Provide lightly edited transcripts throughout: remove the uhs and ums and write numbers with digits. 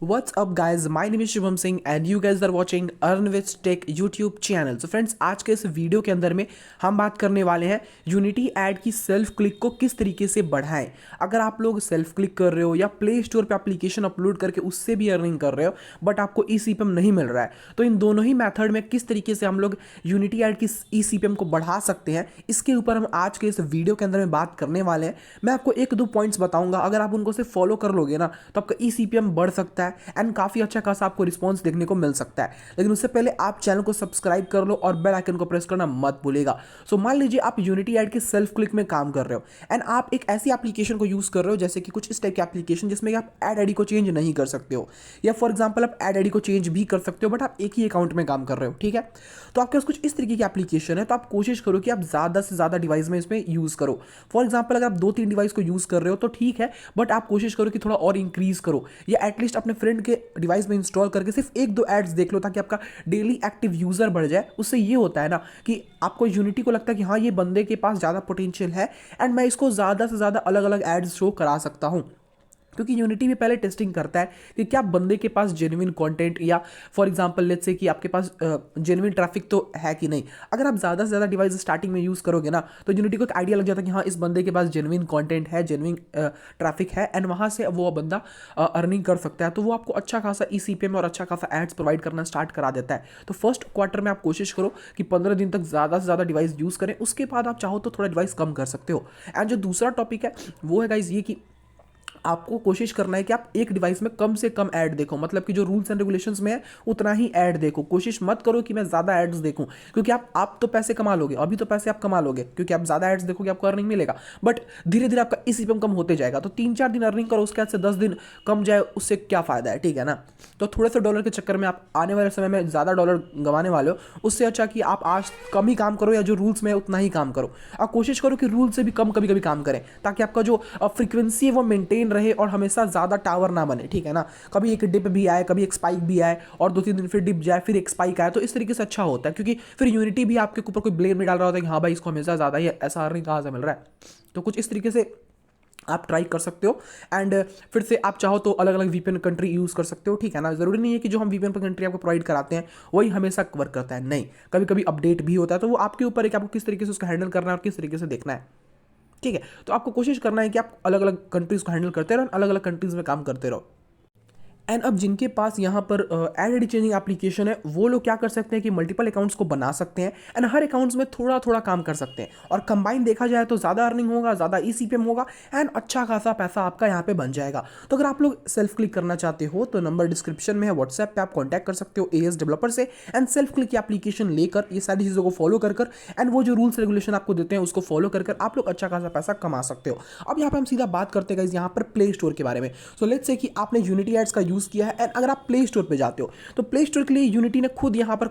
What's up guys, my name is Shubham Singh and you guys are watching Earn with Tech YouTube channel. So friends, आज के इस video के अंदर में हम बात करने वाले हैं यूनिटी ऐड की सेल्फ क्लिक को किस तरीके से बढ़ाएं। अगर आप लोग सेल्फ क्लिक कर रहे हो या प्ले स्टोर पे एप्लीकेशन अपलोड करके उससे भी अर्निंग कर रहे हो बट आपको ईसीपीएम नहीं मिल रहा है, तो इन दोनों ही मेथड में किस तरीके से हम लोग यूनिटी ऐड की ईसीपीएम को बढ़ा सकते हैं, इसके ऊपर हम आज के इस वीडियो के अंदर में बात करने वाले हैं। मैं आपको एक दो पॉइंट्स बताऊंगा, अगर आप उनको से फॉलो कर लोगे ना तो आपका ईसीपीएम बढ़ सकता है एंड काफ़ी अच्छा खासा आपको रिस्पॉन्स देखने को मिल सकता है। लेकिन उससे पहले आप चैनल को सब्सक्राइब कर लो और बेल आइकन को प्रेस करना मत भूलेगा। सो मान लीजिए आप यूनिटी ऐड के सेल्फ क्लिक में काम कर रहे हो एंड आप एक ऐसी एप्लीकेशन को यूज़ कर रहे हो जैसे कि कुछ इस टाइप की एप्लीकेशन जिसमें आप ऐड आईडी को चेंज नहीं कर सकते हो, या फॉर एग्जाम्पल आप ऐड आईडी को चेंज भी कर सकते हो बट आप एक ही अकाउंट में काम कर रहे हो, ठीक है। तो आपके पास कुछ इस तरीके की एप्लीकेशन है, तो आप कोशिश करो कि आप ज़्यादा से ज़्यादा डिवाइस में इसमें यूज़ करो। फॉर एग्जाम्पल अगर आप 2-3 डिवाइस को यूज़ कर रहे हो तो ठीक है, बट आप कोशिश करो कि थोड़ा और इंक्रीज करो, या एटलीस्ट अपने फ्रेंड के डिवाइस में इंस्टॉल करके सिर्फ एक दो एड्स देख लो ताकि आपका डेली एक्टिव यूजर बढ़ जाए। उससे ये होता है ना कि आपको यूनिटी को लगता है कि हाँ ये बंदे के पास ज़्यादा पोटेंशियल है एंड मैं इसको ज़्यादा से ज़्यादा अलग अलग एड्स शो करा सकता हूँ, क्योंकि यूनिटी भी पहले टेस्टिंग करता है कि क्या बंदे के पास जेन्युइन कंटेंट या फॉर एग्जांपल लेट्स से कि आपके पास जेन्युइन ट्रैफिक तो है कि नहीं। अगर आप ज़्यादा से ज़्यादा डिवाइस स्टार्टिंग में यूज़ करोगे ना तो यूनिटी को एक आइडिया लग जाता है कि हाँ इस बंदे के पास जेन्युइन कंटेंट है, जेन्युइन ट्रैफिक है एंड वहाँ से वो बंदा अर्निंग कर सकता है। तो वो आपको अच्छा खासा ईसीपीएम और अच्छा खासा एड्स प्रोवाइड करना स्टार्ट करा देता है। तो फर्स्ट क्वार्टर में आप कोशिश करो कि 15 दिन तक ज़्यादा से ज़्यादा डिवाइस यूज़ करें, उसके बाद आप चाहो तो थोड़ा डिवाइस कम कर सकते हो। एंड जो दूसरा टॉपिक है वो है गाइज ये कि आपको कोशिश करना है कि आप एक डिवाइस में कम से कम ऐड देखो, मतलब कि जो रूल्स एंड रेगुलेशंस में है उतना ही ऐड देखो। कोशिश मत करो कि मैं ज़्यादा एड्स देखूं, क्योंकि आप तो पैसे कमा लोगे, अभी तो पैसे आप कमा लोगे क्योंकि आप ज़्यादा एड्स देखोगे आपको अर्निंग मिलेगा, बट धीरे धीरे आपका ईसीपीएम कम होते जाएगा। तो 3-4 दिन अर्निंग करो, उसके बाद से 10 दिन कम जाए, उससे क्या फ़ायदा है, ठीक है ना। तो थोड़े से डॉलर के चक्कर में आप आने वाले समय में ज़्यादा डॉलर गंवाने वाले हो, उससे अच्छा कि आप आज कम ही काम करो या जो रूल्स में है उतना ही काम करो। आप कोशिश करो कि रूल से भी कम कभी कभी काम करें ताकि आपका जो फ्रीक्वेंसी है वो मेंटेन रहे और हमेशा ज़्यादा टावर ना बने, ठीक है ना। कभी एक डिप भी आए, कभी एक स्पाइक भी आए और 2-3 दिन फिर डिप जाए, फिर एक स्पाइक आए, तो इस तरीके से अच्छा होता है, क्योंकि फिर यूनिटी भी आपके ऊपर कोई ब्लेम नहीं डाल रहा होता है कि हाँ भाई इसको हमेशा ज़्यादा ही ऐसा अर्निंग कहाँ से मिल रहा है। तो कुछ इस तरीके से आप ट्राई कर सकते हो एंड फिर से आप चाहो तो अलग अलग वीपीएन कंट्री यूज़ कर सकते हो, ठीक है ना। ज़रूरी नहीं है कि जो हम वीपीएन पर कंट्री आपको प्रोवाइड कराते हैं वही हमेशा वर्क करता है, नहीं, कभी कभी अपडेट भी होता है। तो वो आपके ऊपर है कि आपको किस तरीके से उसका हैंडल करना है और किस तरीके से देखना है, ठीक है। तो आपको कोशिश करना है कि आप अलग अलग कंट्रीज़ को हैंडल करते रहो, अलग अलग कंट्रीज़ में काम करते रहो। एंड अब जिनके पास यहाँ पर ऐड आईडी चेंजिंग एप्लीकेशन है वो लोग क्या कर सकते हैं कि मल्टीपल अकाउंट्स को बना सकते हैं एंड हर अकाउंट्स में थोड़ा थोड़ा काम कर सकते हैं, और कंबाइन देखा जाए तो ज़्यादा अर्निंग होगा, ज़्यादा ईसीपीएम होगा एंड अच्छा खासा पैसा आपका यहाँ पे बन जाएगा। तो अगर आप लोग सेल्फ क्लिक करना चाहते हो तो नंबर डिस्क्रिप्शन में है, व्हाट्सएप पे आप कॉन्टैक्ट कर सकते हो एएस डेवलपर से एंड सेल्फ क्लिक की एप्लीकेशन लेकर ये सारी चीज़ों को फॉलो कर एंड वो जो रूल्स रेगुलेशन आपको देते हैं उसको फॉलो कर आप लोग अच्छा खासा पैसा कमा सकते हो। अब यहाँ पर हम सीधा बात करते हैं यहाँ पर प्ले स्टोर के बारे में। सो लेट्स से कि आपने यूनिटी एड्स का यूज़ किया है एंड अगर आप प्ले स्टोर पे जाते हो तो प्ले स्टोर के लिए यूनिटी ने खुद यहाँ पर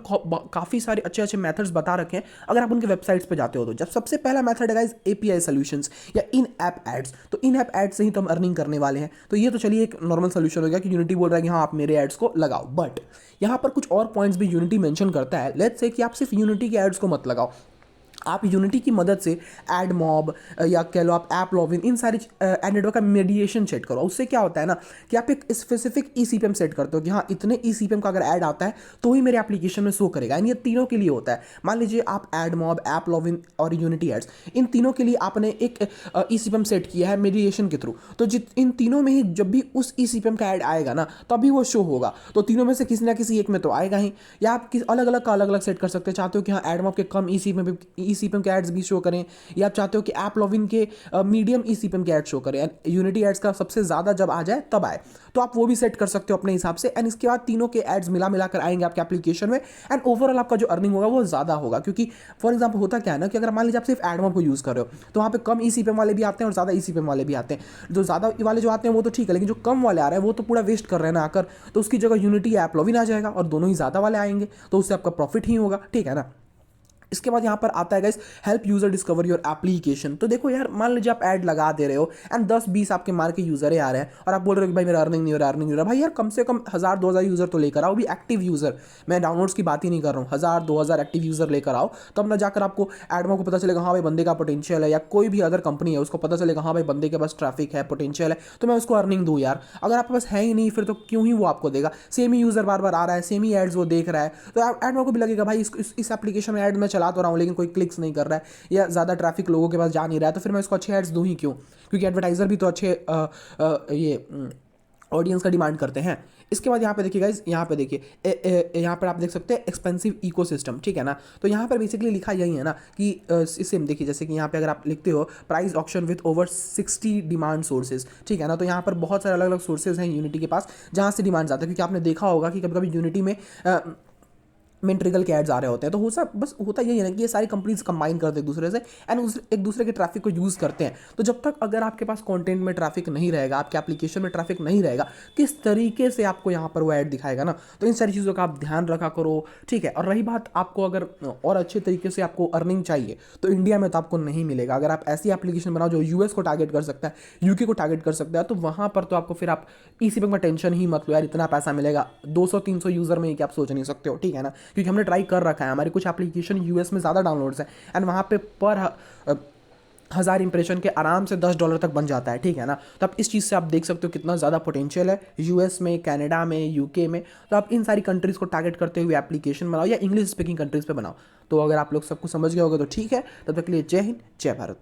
काफ़ी सारे अच्छे अच्छे मेथड्स बता रखे हैं अगर आप उनके वेबसाइट्स पे जाते हो। तो जब सबसे पहला मेथड है गाइस एपीआई सॉल्यूशंस या इन ऐप एड्स। तो इन ऐप एड्स से ही तो हम अर्निंग करने वाले हैं। तो ये तो चलिए एक नॉर्मल सोल्यूशन हो गया कि यूनिटी बोल रहा है कि हाँ आप मेरे एड्स को लगाओ, बट यहाँ पर कुछ और पॉइंट्स भी यूनिटी मेंशन करता है। लेट्स से कि आप सिर्फ यूनिटी के एड्स को मत लगाओ, आप यूनिटी की मदद से एड मॉब या कह लो आप ऐप लॉगिन, इन सारी एड नेटवर्क का मेडिएशन सेट करो। उससे क्या होता है ना कि आप एक स्पेसिफिक ईसीपीएम सेट करते हो कि हाँ इतने ईसीपीएम का अगर ऐड आता है तो ही मेरे एप्लीकेशन में शो करेगा। यानी ये तीनों के लिए होता है। मान लीजिए आप एड मॉब, ऐप लॉगिन और यूनिटी एड्स, इन तीनों के लिए आपने एक ईसीपीएम सेट किया है मेडिएशन के थ्रू। तो इन तीनों में ही जब भी उस ईसीपीएम का ऐड आएगा ना तभी वो शो होगा। तो तीनों में से किसी ना किसी एक में तो आएगा ही, या आप अलग अलग का अलग अलग सेट कर सकते हैं। चाहते हो कि हाँ एड मॉब के कम ईसीपीएम के एड्स भी शो करें, या आप चाहते हो कि ऐप लॉगिन के मीडियम ईसीपीएम के एड शो करें एंड यूनिटी एड्स का सबसे ज़्यादा जब आ जाए तब आए, तो आप वो भी सेट कर सकते हो अपने हिसाब से। एंड इसके बाद तीनों के एड्स मिला कर आएंगे आपके एप्लीकेशन में एंड ओवरऑल आपका जो अर्निंग होगा वो ज़्यादा होगा। क्योंकि फॉर एग्जाम्पल होता क्या है ना कि अगर मान लीजिए आप सिर्फ एड मॉब को यूज़ कर रहे हो तो वहाँ पे कम ईसीपीएम वाले भी आते हैं और ज़्यादा ईसीपीएम वाले भी आते हैं। जो ज़्यादा वाले जो आते हैं वो तो ठीक है, लेकिन जो कम वाले आ रहे हैं वो तो पूरा वेस्ट कर रहे हैं ना आकर, तो उसकी जगह यूनिटी ऐप लॉगिन आ जाएगा और दोनों ही ज़्यादा वाले आएंगे, तो उससे आपका प्रॉफिट ही होगा, ठीक है ना। इसके बाद यहाँ पर आता है guys help user discover your application. तो देखो यार, मान लीजिए आप ऐड लगा दे रहे हो एंड 10-20 आपके मार के यूजर आ रहे हैं और आप बोल रहे हो कि भाई मेरा अर्निंग नहीं हो रहा, अर्निंग नहीं हो रहा। भाई यार कम से कम 1000-2000 यूजर तो लेकर आओ, भी एक्टिव यूजर, मैं डाउनलोड्स की बात ही नहीं कर रहा हूँ। 1000-2000 एक्टिव यूजर लेकर आओ, तब ना जाकर आपको एडमो को पता चलेगा हाँ भाई बंदे का पोटेंशियल है, या कोई भी अदर कंपनी है उसको पता चलेगा हाँ भाई बंदे के पास ट्रैफिक है, पोटेंशियल है, तो मैं उसको अर्निंग दूँ यार। अगर आपके पास है ही नहीं फिर तो क्यों ही वो आपको देगा। सेम ही यूजर बार बार आ रहा है, सेम ही एड्स वो देख रहा है, तो एडमो को भी लगेगा भाई इस एप्लीकेशन में एड मैं चला तो रहा हूँ लेकिन कोई क्लिक्स नहीं कर रहा है या ज़्यादा ट्रैफिक लोगों के पास जा नहीं रहा है, तो फिर मैं इसको अच्छे एड्स दूँ ही क्यों, क्योंकि एडवर्टाइजर भी तो अच्छे ये ऑडियंस का डिमांड करते हैं। इसके बाद यहाँ पे देखिए गाइज, यहाँ पे देखिए यहाँ पर आप देख सकते हैं एक्सपेंसिव इकोसिस्टम, ठीक है ना। तो यहाँ पर बेसिकली लिखा यही है ना कि इससे देखिए जैसे कि यहाँ पे अगर आप लिखते हो price auction with over 60 demand sources, ठीक है ना। तो यहाँ पर बहुत सारे अलग अलग सोर्सेज हैं यूनिटी के पास जहाँ से डिमांड आते हैं, क्योंकि आपने देखा होगा कि कभी कभी यूनिटी में मेंट्रिकल के एड्स आ रहे होते हैं, तो हो सब बस होता यही है ना कि ये सारी कंपनीज कंबाइन करते हैं एक दूसरे से एंड एक दूसरे के ट्रैफिक को यूज़ करते हैं। तो जब तक अगर आपके पास कंटेंट में ट्रैफिक नहीं रहेगा, आपके एप्लीकेशन में ट्रैफिक नहीं रहेगा, किस तरीके से आपको यहाँ पर वो ऐड दिखाएगा ना। तो इन सारी चीज़ों का आप ध्यान रखा करो, ठीक है। और रही बात आपको अगर और अच्छे तरीके से आपको अर्निंग चाहिए तो इंडिया में तो आपको नहीं मिलेगा। अगर आप ऐसी एप्लीकेशन बनाओ जो यूएस को टारगेट कर सकता है, यूके को टारगेट कर सकता है, तो वहाँ पर तो आपको फिर आप इसी पे में टेंशन ही मत लो यार, इतना पैसा मिलेगा 200-300 यूज़र में, कि आप सोच नहीं सकते हो, ठीक है ना। क्योंकि हमने ट्राई कर रखा है, हमारी कुछ एप्लीकेशन यूएस में ज़्यादा डाउनलोड्स हैं एंड वहाँ पे पर 1000 इंप्रेशन के आराम से $10 तक बन जाता है, ठीक है ना। तो आप इस चीज़ से आप देख सकते हो कितना ज़्यादा पोटेंशियल है यूएस में, कनाडा में, यूके में। तो आप इन सारी कंट्रीज़ को टारगेट करते हुए एप्लीकेशन बनाओ या इंग्लिश स्पीकिंग कंट्रीज़ पे बनाओ। तो अगर आप लोग सब कुछ समझ गए होगे तो ठीक है, तब तक के लिए जय हिंद, जय भारत।